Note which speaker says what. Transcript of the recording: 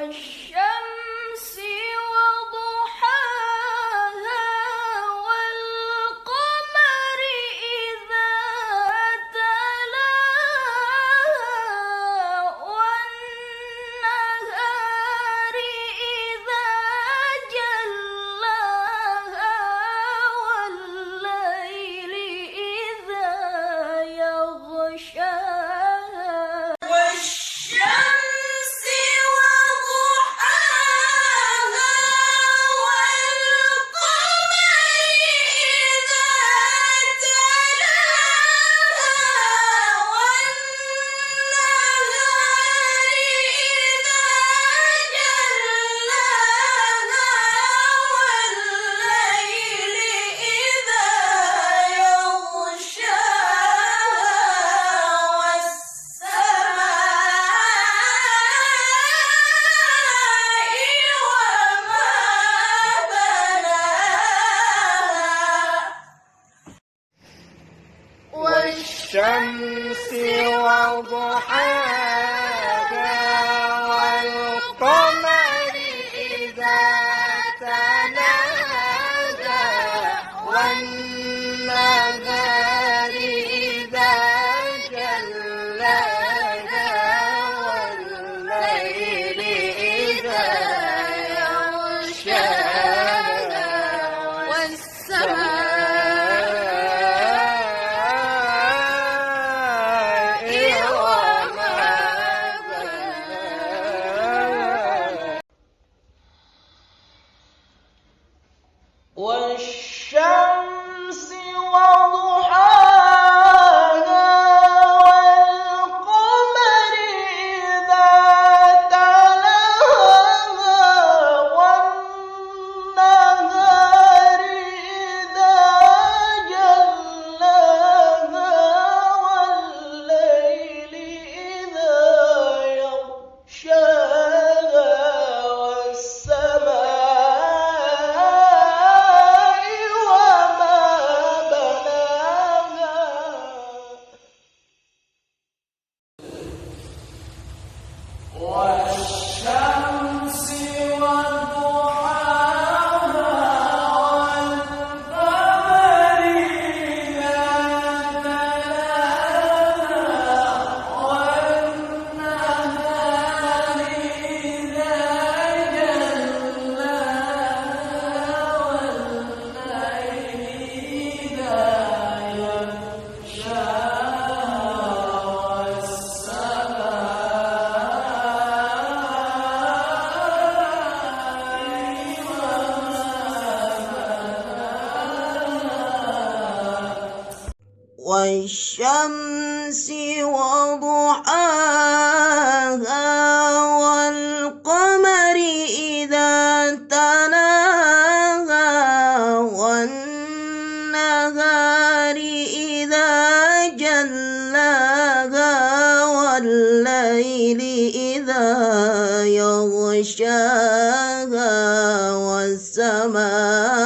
Speaker 1: والشمس وضحاها والقمر إذا تلاها والنهار إذا جلاها والليل إذا يغشاها والشمس وضحاها والقمر إذا تلاها والنهار إذا جلاها والليل إذا يغشاها والسماء وما بناها والشمس وضحاها والقمر إذا تلاها والنهار إذا جلاها والليل إذا يغشاها والسماء وما بناها والشمس وضحاها والقمر إذا تلاها والنهار إذا جلاها والليل إذا والشمس وضحاها والقمر إذا تلاها والنهار إذا جلاها والليل إذا يغشاها والسماء